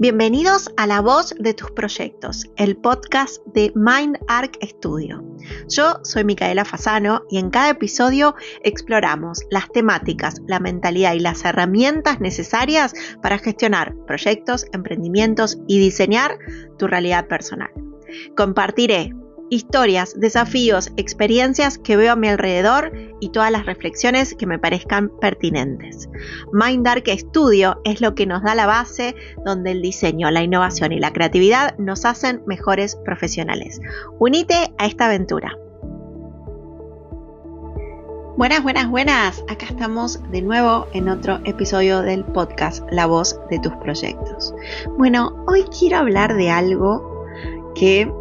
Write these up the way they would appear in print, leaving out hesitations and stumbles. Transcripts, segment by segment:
Bienvenidos a La Voz de tus Proyectos, el podcast de MindArc Studio. Yo soy Micaela Fasano y en cada episodio exploramos las temáticas, la mentalidad y las herramientas necesarias para gestionar proyectos, emprendimientos y diseñar tu realidad personal. Compartiré historias, desafíos, experiencias que veo a mi alrededor y todas las reflexiones que me parezcan pertinentes. MindArc Studio es lo que nos da la base donde el diseño, la innovación y la creatividad nos hacen mejores profesionales. Unite a esta aventura. Buenas. Acá estamos de nuevo en otro episodio del podcast La Voz de tus Proyectos. Bueno, hoy quiero hablar de algo que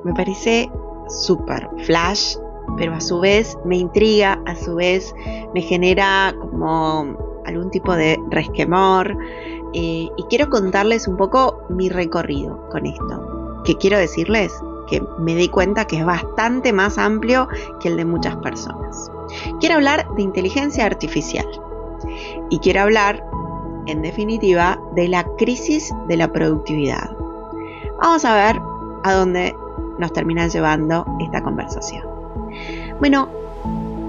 me parece súper flash, pero a su vez me intriga, a su vez me genera como algún tipo de resquemor y quiero contarles un poco mi recorrido con esto. Que quiero decirles que me di cuenta que es bastante más amplio que el de muchas personas. Quiero hablar de inteligencia artificial y quiero hablar, en definitiva, de la crisis de la productividad. Vamos a ver a dónde nos termina llevando esta conversación. Bueno,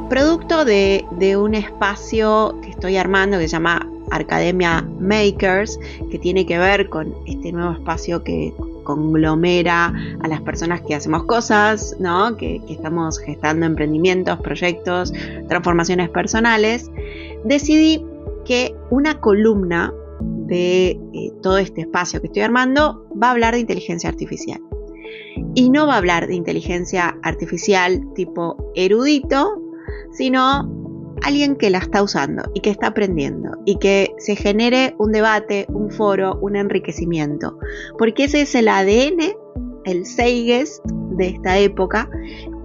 producto de un espacio que estoy armando que se llama Academia Makers, que tiene que ver con este nuevo espacio que conglomera a las personas que hacemos cosas, ¿no? que estamos gestando emprendimientos, proyectos, transformaciones personales, decidí que una columna de todo este espacio que estoy armando va a hablar de inteligencia artificial. Y no va a hablar de inteligencia artificial tipo erudito, sino alguien que la está usando y que está aprendiendo y que se genere un debate, un foro, un enriquecimiento. Porque ese es el ADN, el zeitgeist de esta época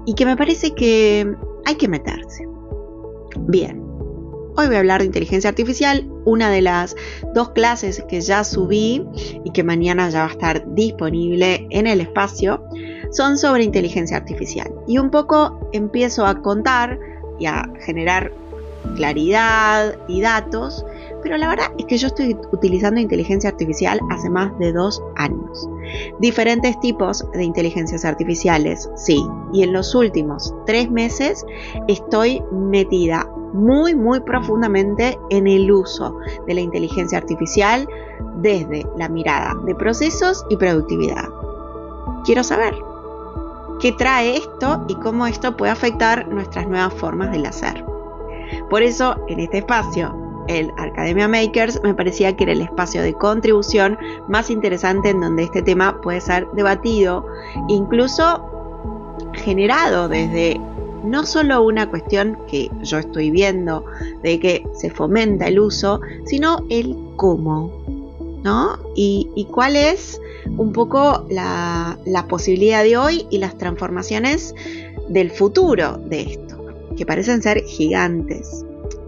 y que me parece que hay que meterse. Bien, hoy voy a hablar de inteligencia artificial, una de las 2 clases que ya subí y que mañana ya va a estar disponible en el espacio, son sobre inteligencia artificial. Y un poco empiezo a contar y a generar claridad y datos, pero la verdad es que yo estoy utilizando inteligencia artificial hace más de 2 años. Diferentes tipos de inteligencias artificiales, sí, y en los últimos 3 meses estoy metida muy profundamente en el uso de la inteligencia artificial desde la mirada de procesos y productividad. Quiero saber qué trae esto y cómo esto puede afectar nuestras nuevas formas del hacer. Por eso, en este espacio, el Academia Makers, me parecía que era el espacio de contribución más interesante en donde este tema puede ser debatido, incluso generado desde no solo una cuestión que yo estoy viendo de que se fomenta el uso, sino el cómo, ¿no? Y cuál es un poco la posibilidad de hoy y las transformaciones del futuro de esto, que parecen ser gigantes.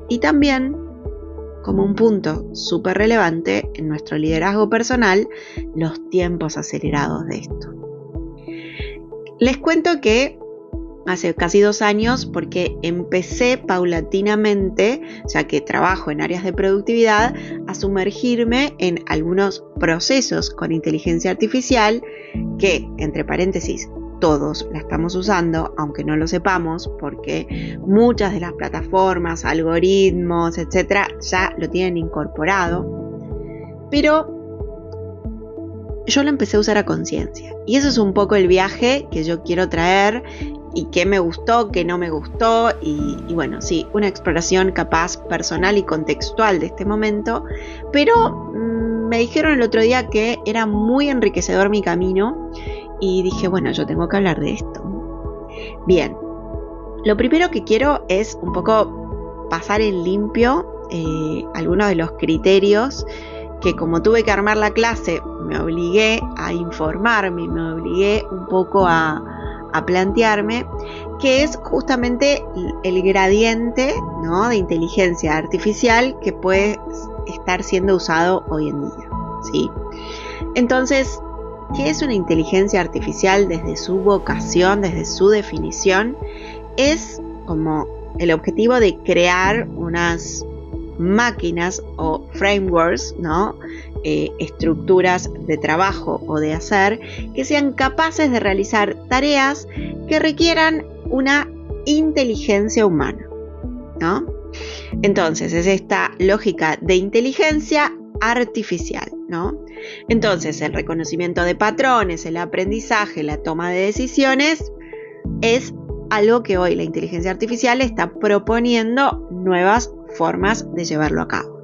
Y también, como un punto súper relevante en nuestro liderazgo personal, los tiempos acelerados de esto. Les cuento que hace casi 2 años, porque empecé paulatinamente, ya que trabajo en áreas de productividad, a sumergirme en algunos procesos con inteligencia artificial que, entre paréntesis, todos la estamos usando, aunque no lo sepamos, porque muchas de las plataformas, algoritmos, etcétera, ya lo tienen incorporado. Pero yo lo empecé a usar a conciencia. Y eso es un poco el viaje que yo quiero traer y qué me gustó, qué no me gustó y bueno, sí, una exploración capaz personal y contextual de este momento, pero me dijeron el otro día que era muy enriquecedor mi camino y dije, bueno, yo tengo que hablar de esto. Bien, lo primero que quiero es un poco pasar en limpio algunos de los criterios que, como tuve que armar la clase, me obligué a informarme, me obligué un poco a plantearme, que es justamente el gradiente, ¿no?, de inteligencia artificial que puede estar siendo usado hoy en día, ¿sí? Entonces, ¿qué es una inteligencia artificial desde su vocación, desde su definición? Es como el objetivo de crear unas máquinas o frameworks, ¿no? Estructuras de trabajo o de hacer que sean capaces de realizar tareas que requieran una inteligencia humana, ¿no? Entonces es esta lógica de inteligencia artificial, ¿no? Entonces el reconocimiento de patrones, el aprendizaje, la toma de decisiones es algo que hoy la inteligencia artificial está proponiendo nuevas formas de llevarlo a cabo.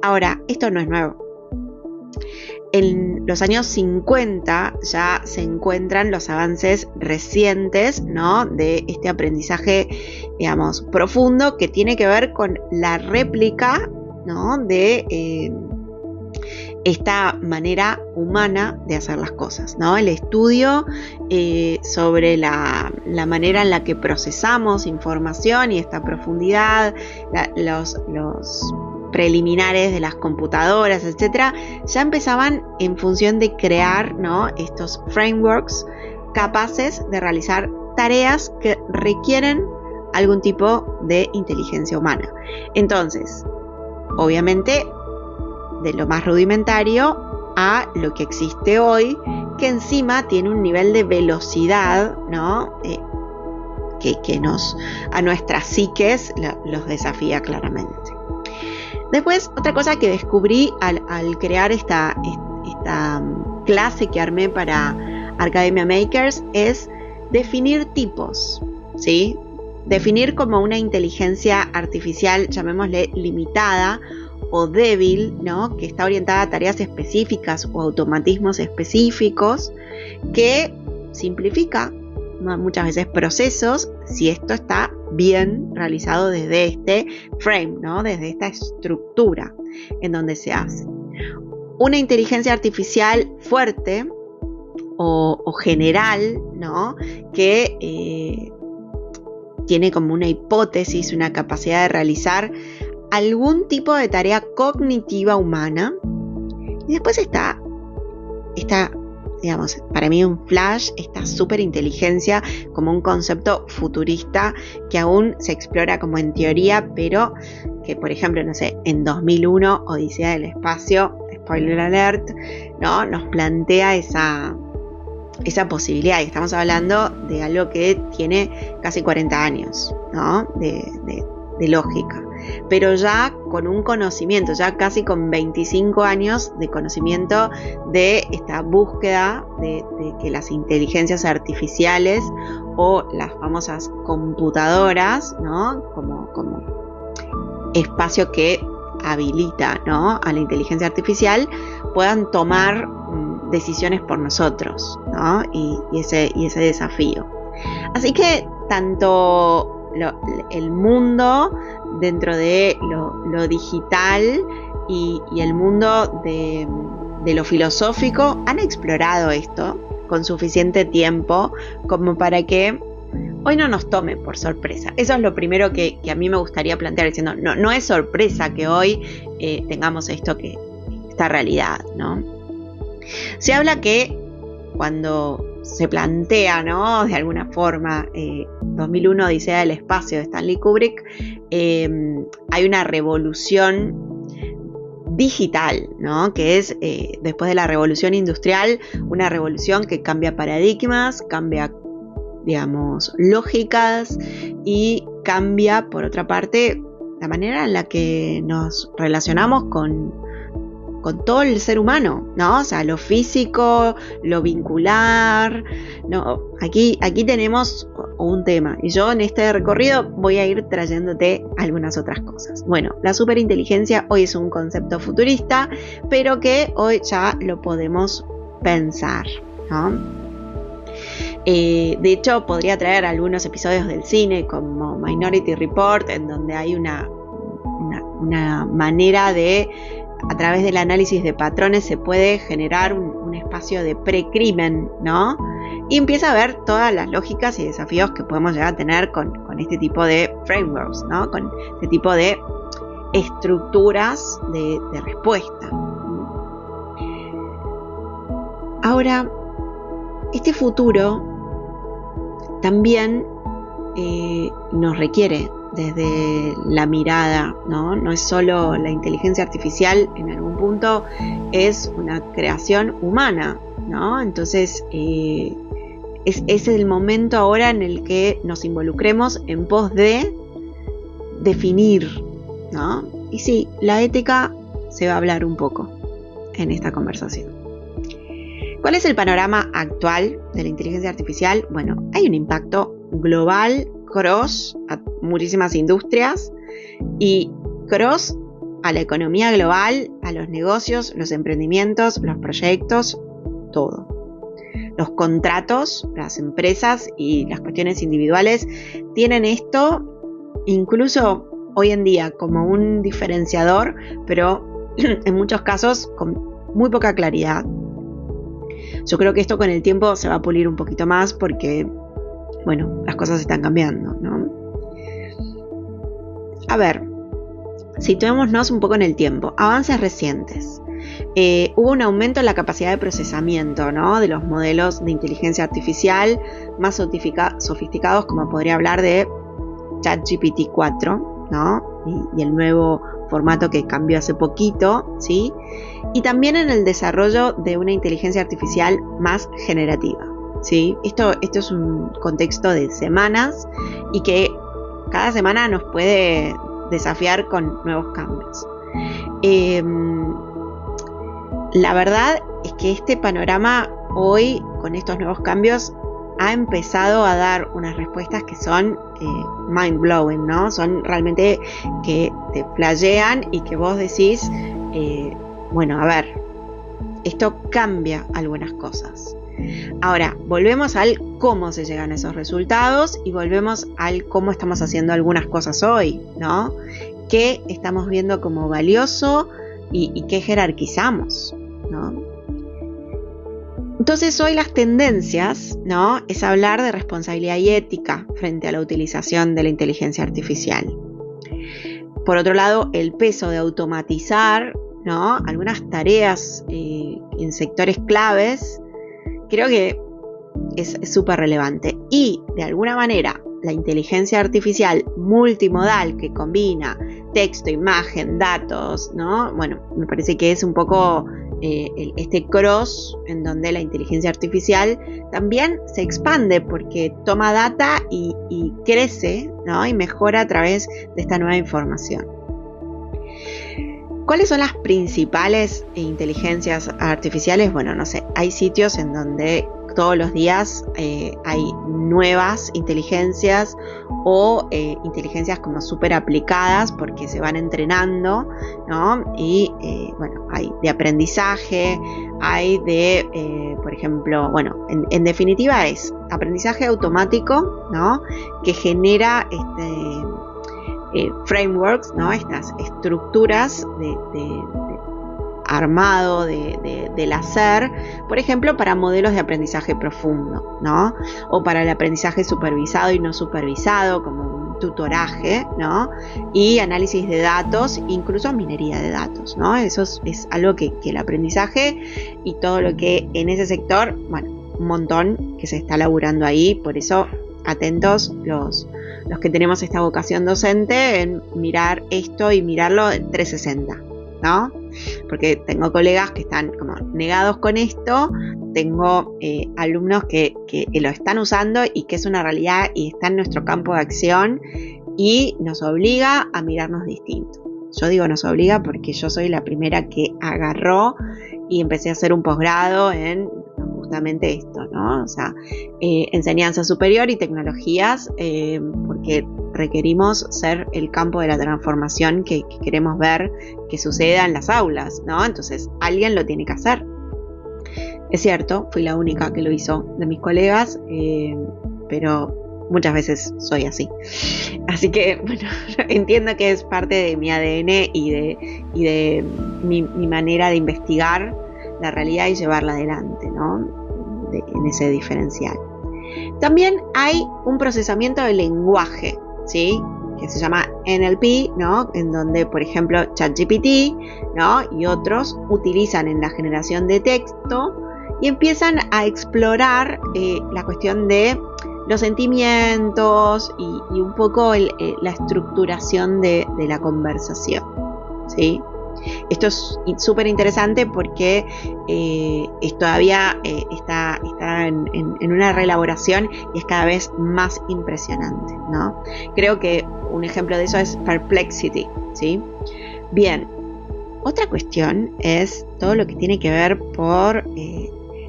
Ahora, esto no es nuevo. En los años 50 ya se encuentran los avances recientes, ¿no? De este aprendizaje, digamos, profundo que tiene que ver con la réplica, ¿no? De esta manera humana de hacer las cosas, ¿no? El estudio sobre la manera en la que procesamos información y esta profundidad, los preliminares de las computadoras, etcétera, ya empezaban en función de crear, ¿no? Estos frameworks capaces de realizar tareas que requieren algún tipo de inteligencia humana. Entonces, obviamente, de lo más rudimentario a lo que existe hoy, que encima tiene un nivel de velocidad, ¿no? Que a nuestras psiques los desafía claramente. Después, otra cosa que descubrí al crear esta clase que armé para Academia Makers es definir tipos, ¿sí? Definir como una inteligencia artificial, llamémosle limitada o débil, ¿no? Que está orientada a tareas específicas o automatismos específicos, que simplifica muchas veces procesos si esto está bien realizado desde este frame, ¿no? Desde esta estructura en donde se hace. Una inteligencia artificial fuerte o general, ¿no? Que tiene como una hipótesis, una capacidad de realizar algún tipo de tarea cognitiva humana. Y después está digamos, para mí un flash, esta superinteligencia como un concepto futurista que aún se explora como en teoría, pero que, por ejemplo, no sé, en 2001, Odisea del Espacio, spoiler alert, ¿no? Nos plantea esa posibilidad. Y estamos hablando de algo que tiene casi 40 años, ¿no? De lógica. Pero ya con un conocimiento, ya casi con 25 años de conocimiento de esta búsqueda de que las inteligencias artificiales o las famosas computadoras, ¿no? Como espacio que habilita, ¿no? A la inteligencia artificial, puedan tomar decisiones por nosotros, ¿no? Y ese desafío. Así que tanto el mundo dentro de lo digital y el mundo de lo filosófico han explorado esto con suficiente tiempo como para que hoy no nos tome por sorpresa. Eso es lo primero que a mí me gustaría plantear, diciendo, no es sorpresa que hoy tengamos esta realidad, ¿no? Se habla que cuando se plantea, ¿no? De alguna forma, 2001 Odisea del Espacio de Stanley Kubrick, hay una revolución digital, ¿no? Que es, después de la revolución industrial, una revolución que cambia paradigmas, cambia, digamos, lógicas y cambia, por otra parte, la manera en la que nos relacionamos con todo el ser humano, ¿no? O sea, lo físico, lo vincular, ¿no? Aquí tenemos un tema y yo en este recorrido voy a ir trayéndote algunas otras cosas. Bueno, la superinteligencia hoy es un concepto futurista, pero que hoy ya lo podemos pensar, ¿no? De hecho, podría traer algunos episodios del cine como Minority Report, en donde hay una manera de, a través del análisis de patrones, se puede generar un espacio de precrimen, ¿no? Y empieza a ver todas las lógicas y desafíos que podemos llegar a tener con este tipo de frameworks, ¿no? Con este tipo de estructuras de respuesta. Ahora, este futuro también nos requiere desde la mirada, ¿no? No es solo la inteligencia artificial, en algún punto es una creación humana, ¿no? Entonces es el momento ahora en el que nos involucremos en pos de definir, ¿no? Y sí, la ética se va a hablar un poco en esta conversación. ¿Cuál es el panorama actual de la inteligencia artificial? Bueno, hay un impacto global, cross a muchísimas industrias y cross a la economía global, a los negocios, los emprendimientos, los proyectos, todo. Los contratos, las empresas y las cuestiones individuales tienen esto incluso hoy en día como un diferenciador, pero en muchos casos con muy poca claridad. Yo creo que esto con el tiempo se va a pulir un poquito más porque, bueno, las cosas están cambiando, ¿no? A ver, situémonos un poco en el tiempo. Avances recientes. Hubo un aumento en la capacidad de procesamiento, ¿no? De los modelos de inteligencia artificial más sofisticados, como podría hablar de ChatGPT 4, ¿no? Y el nuevo formato que cambió hace poquito, ¿sí? Y también en el desarrollo de una inteligencia artificial más generativa, ¿sí? Esto es un contexto de semanas y que cada semana nos puede desafiar con nuevos cambios. La verdad es que este panorama hoy, con estos nuevos cambios, ha empezado a dar unas respuestas que son mind blowing, ¿no? Son realmente que te flashean y que vos decís, bueno, a ver, esto cambia algunas cosas. Ahora, volvemos al cómo se llegan a esos resultados y volvemos al cómo estamos haciendo algunas cosas hoy, ¿no? ¿Qué estamos viendo como valioso y qué jerarquizamos, ¿no? Entonces hoy las tendencias, ¿no? Es hablar de responsabilidad y ética frente a la utilización de la inteligencia artificial. Por otro lado, el peso de automatizar, ¿no? Algunas tareas en sectores claves, creo que es súper relevante. Y de alguna manera, la inteligencia artificial multimodal que combina texto, imagen, datos, ¿no? Bueno, me parece que es un poco este cross en donde la inteligencia artificial también se expande porque toma data y crece, ¿no? Y mejora a través de esta nueva información. ¿Cuáles son las principales inteligencias artificiales? Bueno, no sé, hay sitios en donde todos los días hay nuevas inteligencias o inteligencias como súper aplicadas porque se van entrenando, ¿no? Y bueno, hay de aprendizaje, hay de, por ejemplo, bueno, en definitiva es aprendizaje automático, ¿no? Que genera frameworks, ¿no? Estas estructuras de armado del hacer, por ejemplo, para modelos de aprendizaje profundo, ¿no? O para el aprendizaje supervisado y no supervisado, como un tutoraje, ¿no? Y análisis de datos, incluso minería de datos, ¿no? Eso es algo que el aprendizaje y todo lo que en ese sector, bueno, un montón que se está laburando ahí, por eso atentos los que tenemos esta vocación docente en mirar esto y mirarlo en 360, ¿no? Porque tengo colegas que están como negados con esto, tengo alumnos que lo están usando y que es una realidad y está en nuestro campo de acción y nos obliga a mirarnos distinto. Yo digo nos obliga porque yo soy la primera que agarró y empecé a hacer un posgrado en justamente esto, ¿no? O sea, enseñanza superior y tecnologías, porque requerimos ser el campo de la transformación que queremos ver que suceda en las aulas, ¿no? Entonces, alguien lo tiene que hacer. Es cierto, fui la única que lo hizo de mis colegas, pero muchas veces soy así. Así que, bueno, entiendo que es parte de mi ADN y de mi manera de investigar la realidad y llevarla adelante, ¿no? En ese diferencial. También hay un procesamiento del lenguaje, ¿sí? Que se llama NLP, ¿no? En donde, por ejemplo, ChatGPT, ¿no? Y otros utilizan en la generación de texto y empiezan a explorar la cuestión de los sentimientos y un poco la estructuración de la conversación, ¿sí? Esto es súper interesante porque todavía está en una reelaboración y es cada vez más impresionante, ¿no? Creo que un ejemplo de eso es Perplexity, ¿sí? Bien, otra cuestión es todo lo que tiene que ver por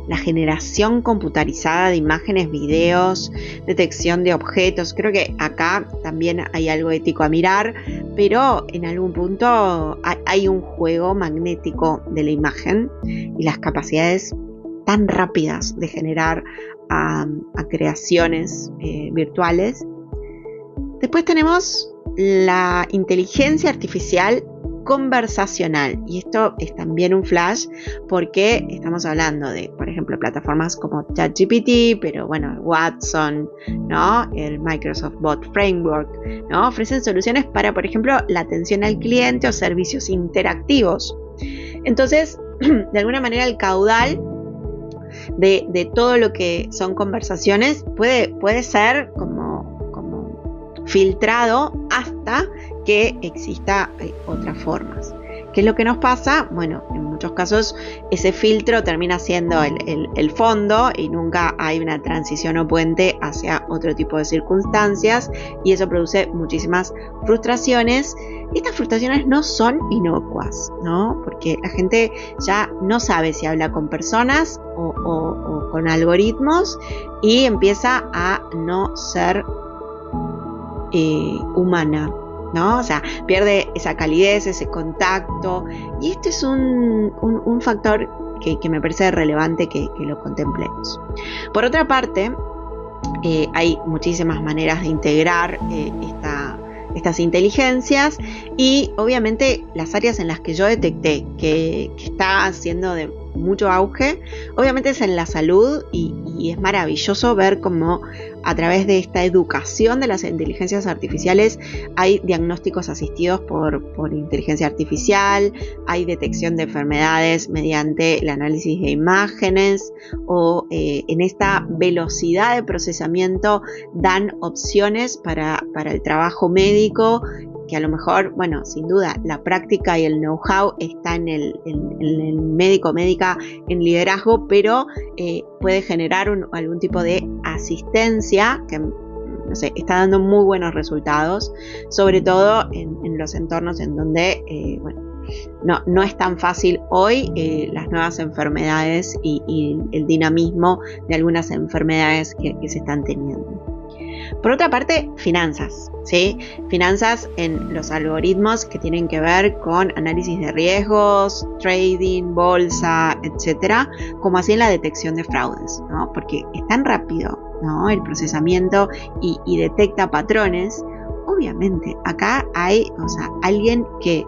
la generación computarizada de imágenes, videos, detección de objetos. Creo que acá también hay algo ético a mirar, pero en algún punto hay un juego magnético de la imagen y las capacidades tan rápidas de generar a creaciones virtuales. Después tenemos la inteligencia artificial conversacional, y esto es también un flash porque estamos hablando de, por ejemplo, plataformas como ChatGPT, pero bueno, Watson, ¿no? El Microsoft Bot Framework, ¿no? Ofrecen soluciones para, por ejemplo, la atención al cliente o servicios interactivos. Entonces, de alguna manera el caudal de todo lo que son conversaciones puede ser como filtrado hasta que exista otras formas. ¿Qué es lo que nos pasa? Bueno, en muchos casos ese filtro termina siendo el fondo y nunca hay una transición o puente hacia otro tipo de circunstancias, y eso produce muchísimas frustraciones. Estas frustraciones no son inocuas, ¿no? Porque la gente ya no sabe si habla con personas o con algoritmos y empieza a no ser humana, ¿no? O sea, pierde esa calidez, ese contacto, y este es un factor que me parece relevante que lo contemplemos. Por otra parte, hay muchísimas maneras de integrar estas inteligencias, y obviamente las áreas en las que yo detecté que está siendo de mucho auge, obviamente es en la salud, y es maravilloso ver cómo a través de esta educación de las inteligencias artificiales hay diagnósticos asistidos por inteligencia artificial, hay detección de enfermedades mediante el análisis de imágenes, o en esta velocidad de procesamiento dan opciones para el trabajo médico, que a lo mejor, bueno, sin duda, la práctica y el know-how está en el médico o médica en liderazgo, pero puede generar algún tipo de asistencia que, no sé, está dando muy buenos resultados, sobre todo en los entornos en donde, bueno, no es tan fácil hoy las nuevas enfermedades y el dinamismo de algunas enfermedades que se están teniendo. Por otra parte, finanzas, ¿sí? Finanzas en los algoritmos que tienen que ver con análisis de riesgos, trading, bolsa, etcétera, como así en la detección de fraudes, ¿no? Porque es tan rápido, ¿no?, el procesamiento y detecta patrones. Obviamente, acá hay, o sea, alguien que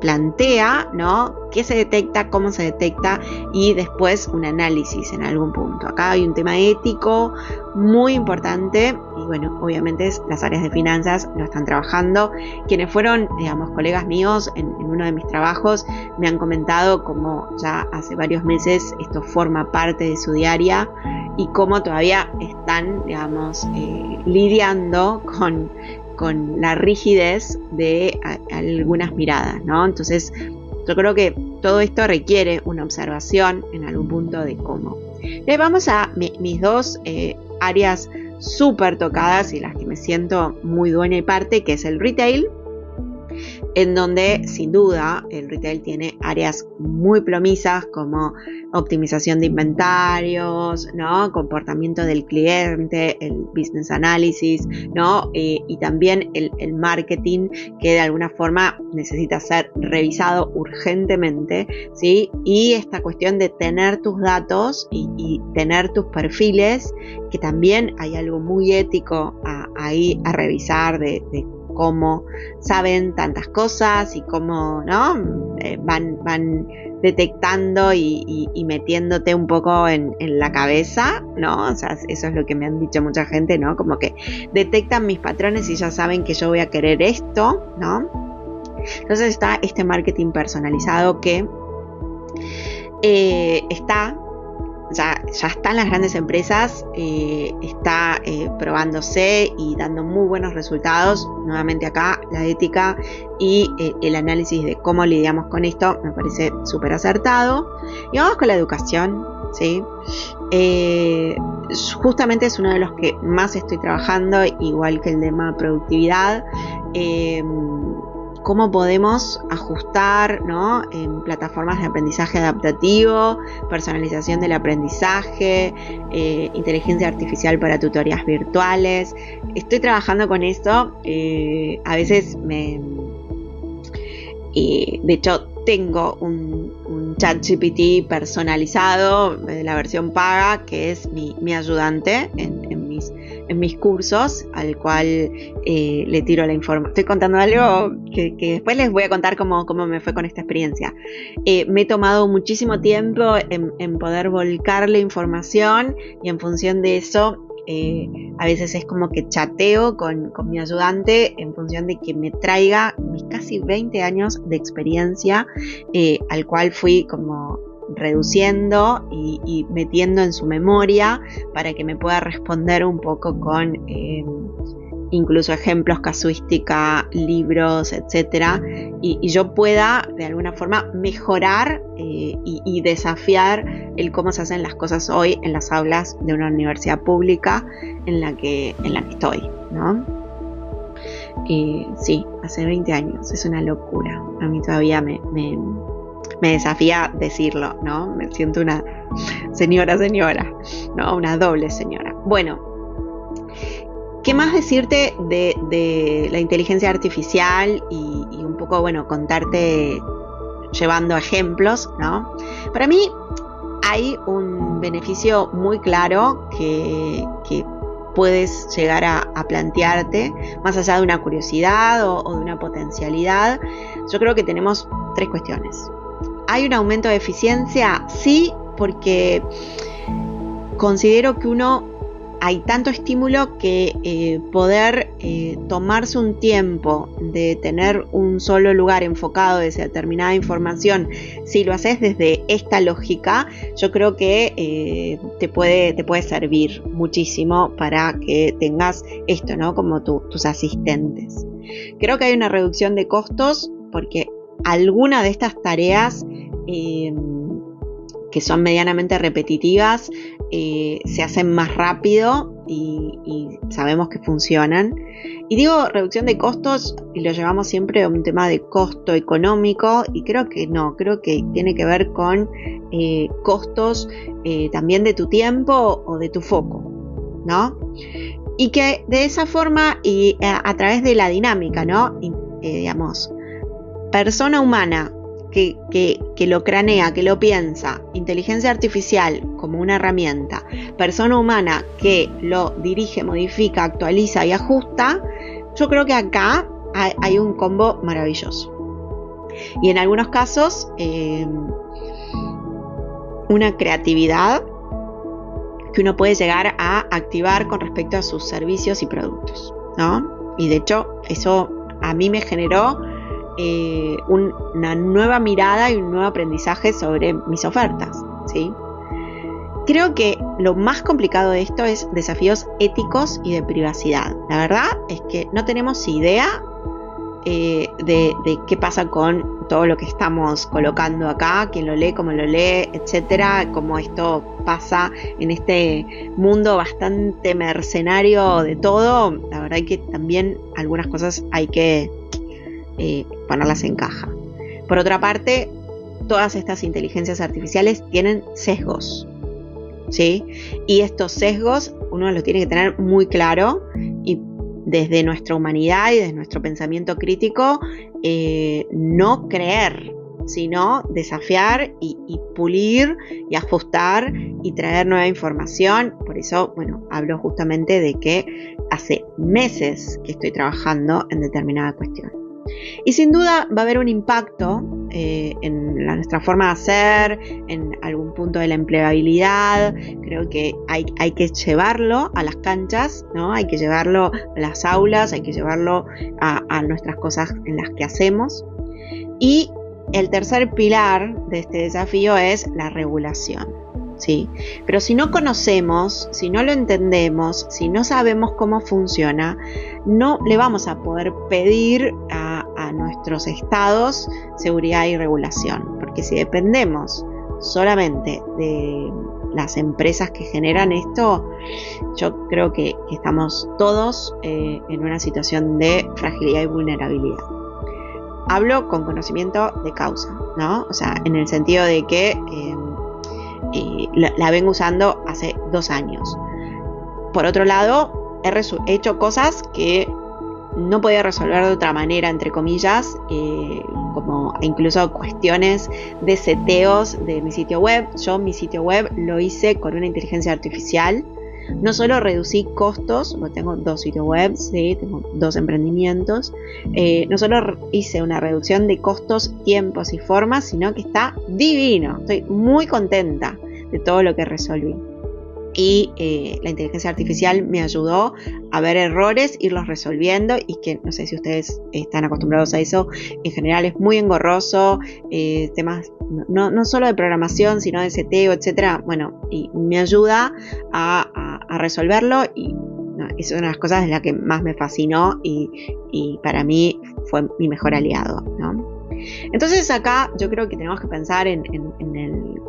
plantea, ¿no?, qué se detecta, cómo se detecta, y después un análisis en algún punto. Acá hay un tema ético muy importante, y bueno, obviamente las áreas de finanzas lo están trabajando. Quienes fueron, digamos, colegas míos en uno de mis trabajos me han comentado cómo ya hace varios meses esto forma parte de su diaria, y cómo todavía están, digamos, lidiando con la rigidez de algunas miradas, ¿no? Entonces, yo creo que todo esto requiere una observación en algún punto de cómo. Vamos a mis dos áreas súper tocadas y las que me siento muy dueña y parte, que es el retail, en donde sin duda el retail tiene áreas muy plomizas como optimización de inventarios, ¿no?, comportamiento del cliente, el business analysis, ¿no?, y también el marketing, que de alguna forma necesita ser revisado urgentemente, ¿sí? Y esta cuestión de tener tus datos y tener tus perfiles, que también hay algo muy ético ahí a revisar de cómo saben tantas cosas y cómo, ¿no?, van detectando y metiéndote un poco en la cabeza, ¿no? O sea, eso es lo que me han dicho mucha gente, ¿no? Como que detectan mis patrones y ya saben que yo voy a querer esto, ¿no? Entonces está este marketing personalizado que está ya está en las grandes empresas, está probándose y dando muy buenos resultados. Nuevamente acá la ética y el análisis de cómo lidiamos con esto me parece súper acertado. Y vamos con la educación, ¿sí? Justamente es uno de los que más estoy trabajando, igual que el tema productividad. Cómo podemos ajustar, ¿no?, en plataformas de aprendizaje adaptativo, personalización del aprendizaje, inteligencia artificial para tutorías virtuales. Estoy trabajando con esto. A veces de hecho tengo un ChatGPT personalizado de la versión paga, que es mi ayudante en mis cursos, al cual le tiro la información. Estoy contando algo que después les voy a contar cómo me fue con esta experiencia. Me he tomado muchísimo tiempo en poder volcarle información, y en función de eso a veces es como que chateo con mi ayudante en función de que me traiga mis casi 20 años de experiencia, al cual fui como reduciendo y metiendo en su memoria para que me pueda responder un poco con incluso ejemplos, casuística, libros, etcétera, y yo pueda de alguna forma mejorar y desafiar el cómo se hacen las cosas hoy en las aulas de una universidad pública en la que estoy, ¿no? Sí, hace 20 años, es una locura. A mí todavía me desafía decirlo, ¿no? Me siento una señora, ¿no? Una doble señora. Bueno, ¿qué más decirte de la inteligencia artificial y un poco, bueno, contarte llevando ejemplos, ¿no? Para mí hay un beneficio muy claro que puedes llegar a plantearte, más allá de una curiosidad o de una potencialidad. Yo creo que tenemos 3 cuestiones. ¿Hay un aumento de eficiencia? Sí, porque considero que hay tanto estímulo que poder tomarse un tiempo de tener un solo lugar enfocado desde determinada información, si lo haces desde esta lógica, yo creo que te puede servir muchísimo para que tengas esto, ¿no?, como tus asistentes. Creo que hay una reducción de costos porque alguna de estas tareas que son medianamente repetitivas se hacen más rápido y sabemos que funcionan. Y digo reducción de costos y lo llevamos siempre a un tema de costo económico, y creo que no, creo que tiene que ver con costos también de tu tiempo o de tu foco, ¿no? Y que de esa forma y a través de la dinámica, ¿no? Digamos, persona humana que lo cranea, que lo piensa, inteligencia artificial como una herramienta, persona humana que lo dirige, modifica, actualiza y ajusta, yo creo que acá hay un combo maravilloso. Y en algunos casos, una creatividad que uno puede llegar a activar con respecto a sus servicios y productos, ¿no? Y de hecho, eso a mí me generó una nueva mirada y un nuevo aprendizaje sobre mis ofertas, ¿sí? Creo que lo más complicado de esto es desafíos éticos y de privacidad. La verdad es que no tenemos idea de qué pasa con todo lo que estamos colocando acá, quién lo lee, cómo lo lee, etcétera, cómo esto pasa en este mundo bastante mercenario de todo. La verdad es que también algunas cosas hay que ponerlas en caja. Por otra parte, todas estas inteligencias artificiales tienen sesgos, ¿sí? Y estos sesgos uno los tiene que tener muy claro, y desde nuestra humanidad y desde nuestro pensamiento crítico, no creer, sino desafiar y pulir y ajustar y traer nueva información. Por eso, bueno, hablo justamente de que hace meses que estoy trabajando en determinada cuestión. Y sin duda va a haber un impacto en nuestra forma de hacer, en algún punto de la empleabilidad. Creo que hay que llevarlo a las canchas, ¿no? Hay que llevarlo a las aulas, hay que llevarlo a nuestras cosas en las que hacemos. Y el tercer pilar de este desafío es la regulación, ¿sí? Pero si no conocemos, si no lo entendemos, si no sabemos cómo funciona, no le vamos a poder pedir a nuestros estados seguridad y regulación, porque si dependemos solamente de las empresas que generan esto, yo creo que estamos todos en una situación de fragilidad y vulnerabilidad. Hablo con conocimiento de causa, ¿no? O sea, en el sentido de que la vengo usando hace 2 años. Por otro lado, he hecho cosas que no podía resolver de otra manera, entre comillas, como incluso cuestiones de seteos de mi sitio web. Yo mi sitio web lo hice con una inteligencia artificial. No solo reducí costos, porque tengo 2 sitios web, ¿sí? Tengo 2 emprendimientos. No solo hice una reducción de costos, tiempos y formas, sino que está divino. Estoy muy contenta de todo lo que resolví. Y la inteligencia artificial me ayudó a ver errores, irlos resolviendo, y que no sé si ustedes están acostumbrados a eso, en general es muy engorroso, temas no solo de programación, sino de seteo, etcétera. Bueno, y me ayuda a resolverlo, y es una de las cosas de las que más me fascinó y para mí fue mi mejor aliado, ¿no? Entonces acá yo creo que tenemos que pensar en el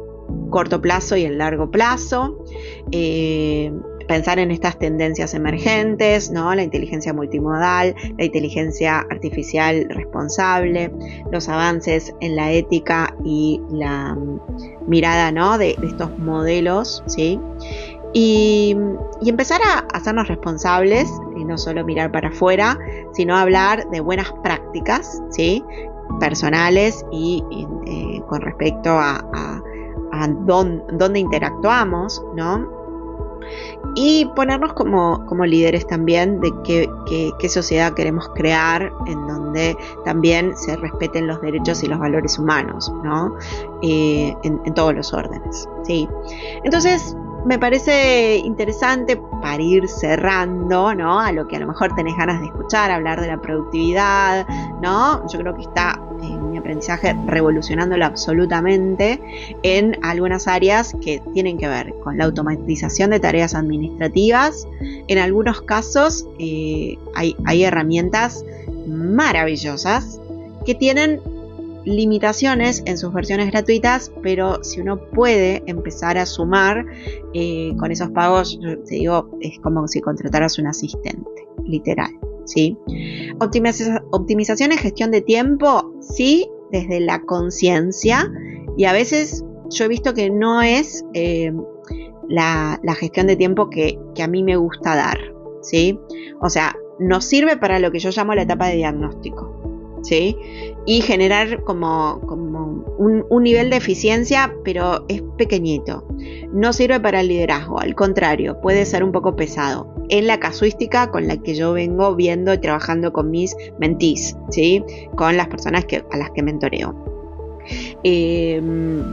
corto plazo y el largo plazo, pensar en estas tendencias emergentes, ¿no? La inteligencia multimodal, la inteligencia artificial responsable, los avances en la ética y la mirada, ¿no? de estos modelos, ¿sí? Y empezar a hacernos responsables, y no solo mirar para afuera, sino hablar de buenas prácticas, ¿sí? Personales y con respecto a dónde interactuamos, ¿no? Y ponernos como líderes también de qué sociedad queremos crear, en donde también se respeten los derechos y los valores humanos, ¿no? En todos los órdenes, ¿sí? Entonces, me parece interesante, para ir cerrando, ¿no? A lo que a lo mejor tenés ganas de escuchar, hablar de la productividad, ¿no? Yo creo que está mi aprendizaje revolucionándolo absolutamente en algunas áreas que tienen que ver con la automatización de tareas administrativas. En algunos casos hay herramientas maravillosas que tienen limitaciones en sus versiones gratuitas, pero si uno puede empezar a sumar con esos pagos, yo te digo, es como si contrataras un asistente, literal, ¿sí? Optimización y gestión de tiempo, sí, desde la conciencia, y a veces yo he visto que no es la gestión de tiempo que a mí me gusta dar, ¿sí? O sea, nos sirve para lo que yo llamo la etapa de diagnóstico, ¿sí? Y generar como un nivel de eficiencia, pero es pequeñito. No sirve para el liderazgo, al contrario, puede ser un poco pesado. En la casuística con la que yo vengo viendo y trabajando con mis mentees, ¿sí? Con las personas a las que mentoreo.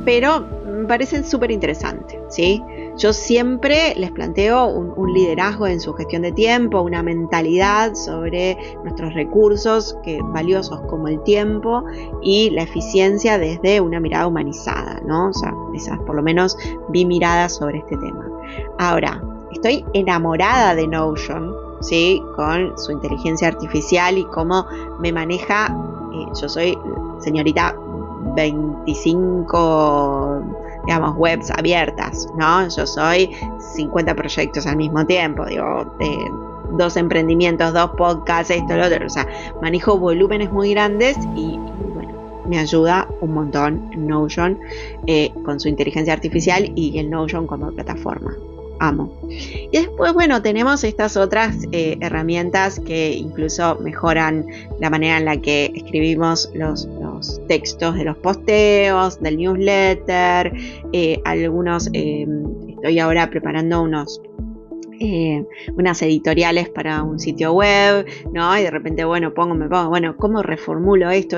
Pero me parecen súper interesantes, ¿sí? Yo siempre les planteo un liderazgo en su gestión de tiempo, una mentalidad sobre nuestros recursos valiosos como el tiempo y la eficiencia desde una mirada humanizada, ¿no? O sea, esas por lo menos vi miradas sobre este tema. Ahora, estoy enamorada de Notion, ¿sí? Con su inteligencia artificial y cómo me maneja. Yo soy señorita 25, digamos, webs abiertas, ¿no? Yo soy 50 proyectos al mismo tiempo, digo, 2 emprendimientos, 2 podcasts, esto, lo otro, o sea, manejo volúmenes muy grandes y bueno, me ayuda un montón Notion con su inteligencia artificial y el Notion como plataforma. Amo. Y después, bueno, tenemos estas otras herramientas que incluso mejoran la manera en la que escribimos los textos de los posteos, del newsletter, algunos, estoy ahora preparando unas editoriales para un sitio web, ¿no? Y de repente, bueno, me pongo, bueno, ¿cómo reformulo esto?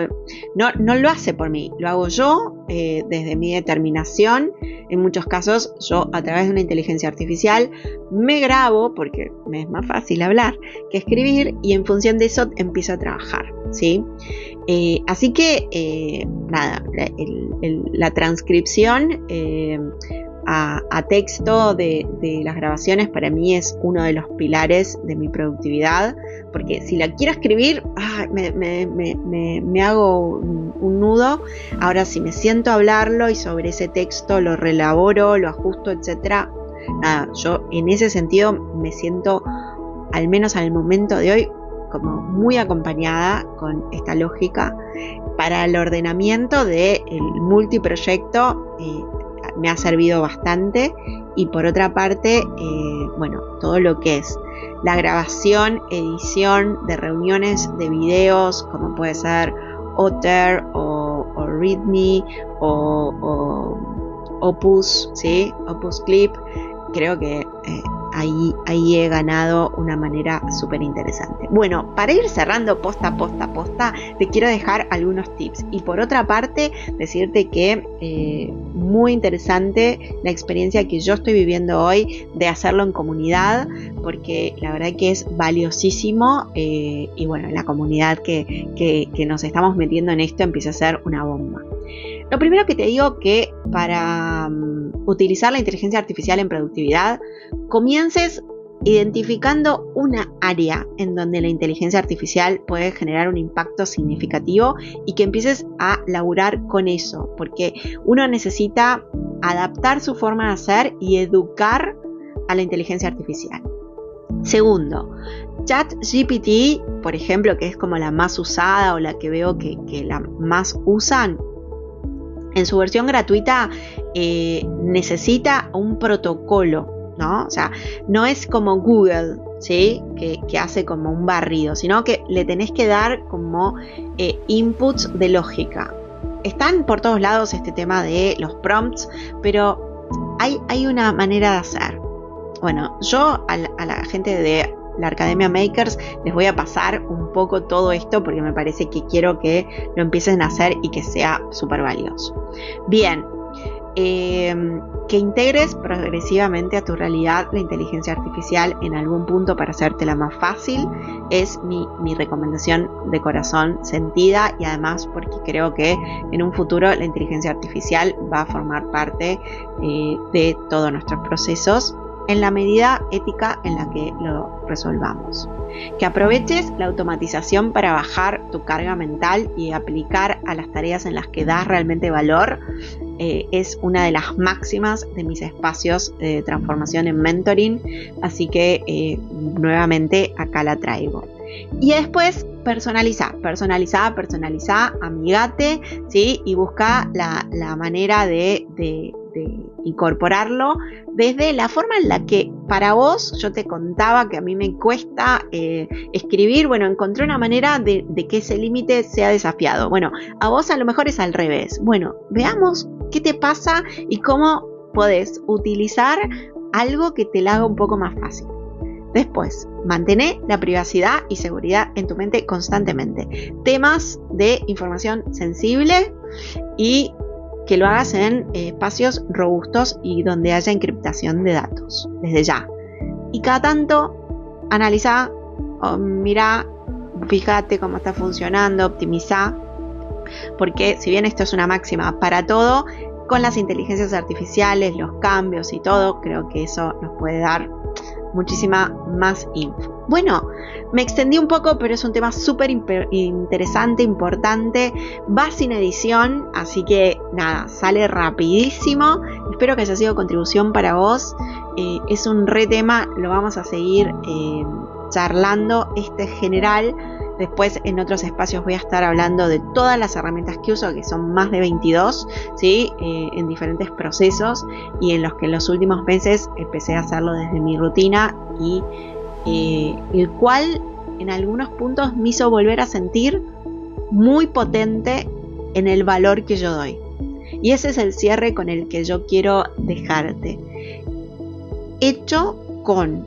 No lo hace por mí, lo hago yo desde mi determinación. En muchos casos, yo a través de una inteligencia artificial me grabo, porque me es más fácil hablar que escribir, y en función de eso empiezo a trabajar, ¿sí? Así que, nada, la transcripción a texto de las grabaciones para mí es uno de los pilares de mi productividad, porque si la quiero escribir, me hago un nudo. Ahora si me siento a hablarlo y sobre ese texto lo relaboro, lo ajusto, etcétera, nada, yo en ese sentido me siento, al menos al momento de hoy, como muy acompañada con esta lógica. Para el ordenamiento del multiproyecto me ha servido bastante, y por otra parte, todo lo que es la grabación, edición de reuniones de videos, como puede ser Otter o Readme o Opus, ¿sí? Opus Clip, creo que ahí he ganado una manera súper interesante. Bueno, para ir cerrando posta a posta, te quiero dejar algunos tips. Y por otra parte, decirte que muy interesante la experiencia que yo estoy viviendo hoy de hacerlo en comunidad, porque la verdad que es valiosísimo. Y bueno, la comunidad que nos estamos metiendo en esto empieza a ser una bomba. Lo primero que te digo, que para utilizar la inteligencia artificial en productividad, comiences identificando una área en donde la inteligencia artificial puede generar un impacto significativo y que empieces a laburar con eso, porque uno necesita adaptar su forma de hacer y educar a la inteligencia artificial. Segundo, ChatGPT, por ejemplo, que es como la más usada o la que veo que la más usan, en su versión gratuita necesita un protocolo, ¿no? O sea, no es como Google, ¿sí? Que hace como un barrido, sino que le tenés que dar como inputs de lógica. Están por todos lados este tema de los prompts, pero hay una manera de hacer. Bueno, yo a la gente de la Academia Makers les voy a pasar un poco todo esto, porque me parece que quiero que lo empiecen a hacer y que sea súper valioso. Bien, que integres progresivamente a tu realidad la inteligencia artificial en algún punto para hacértela más fácil, es mi recomendación de corazón sentida, y además porque creo que en un futuro la inteligencia artificial va a formar parte de todos nuestros procesos, en la medida ética en la que lo resolvamos. Que aproveches la automatización para bajar tu carga mental y aplicar a las tareas en las que das realmente valor, es una de las máximas de mis espacios de transformación en mentoring, así que nuevamente acá la traigo. Y después personaliza, amigate, ¿sí? Y busca la manera de incorporarlo desde la forma en la que para vos, yo te contaba que a mí me cuesta escribir. Bueno, encontré una manera de que ese límite sea desafiado. Bueno, a vos a lo mejor es al revés. Bueno, veamos qué te pasa y cómo podés utilizar algo que te la haga un poco más fácil. Después, mantén la privacidad y seguridad en tu mente constantemente. Temas de información sensible, y que lo hagas en espacios robustos y donde haya encriptación de datos, desde ya. Y cada tanto, analiza, mira, fíjate cómo está funcionando, optimiza, porque si bien esto es una máxima para todo, con las inteligencias artificiales, los cambios y todo, creo que eso nos puede dar muchísima más info. Bueno, me extendí un poco, pero es un tema súper interesante, importante. Va sin edición, así que nada, sale rapidísimo. Espero que haya sido contribución para vos. Es un re tema, lo vamos a seguir charlando. Este es general. Después en otros espacios voy a estar hablando de todas las herramientas que uso, que son más de 22, ¿sí? En diferentes procesos, y en los que en los últimos meses empecé a hacerlo desde mi rutina, y el cual en algunos puntos me hizo volver a sentir muy potente en el valor que yo doy. Y ese es el cierre con el que yo quiero dejarte. Hecho con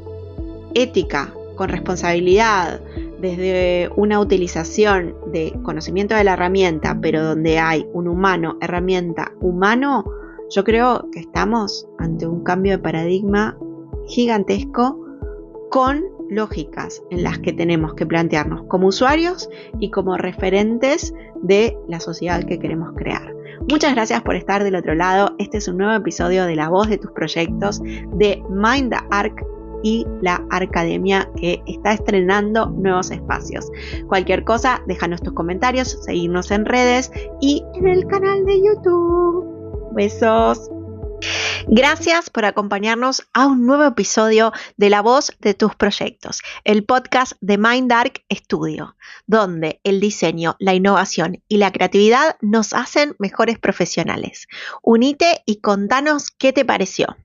ética, con responsabilidad, desde una utilización de conocimiento de la herramienta, pero donde hay un humano, herramienta, humano, yo creo que estamos ante un cambio de paradigma gigantesco, con lógicas en las que tenemos que plantearnos como usuarios y como referentes de la sociedad que queremos crear. Muchas gracias por estar del otro lado. Este es un nuevo episodio de La Voz de tus Proyectos de Mind the Arc y la Arcademia, que está estrenando nuevos espacios. Cualquier cosa, déjanos tus comentarios, seguirnos en redes y en el canal de YouTube. Besos. Gracias por acompañarnos a un nuevo episodio de La Voz de tus Proyectos, el podcast de Mind Arc Studio, donde el diseño, la innovación y la creatividad nos hacen mejores profesionales. Unite y contanos qué te pareció.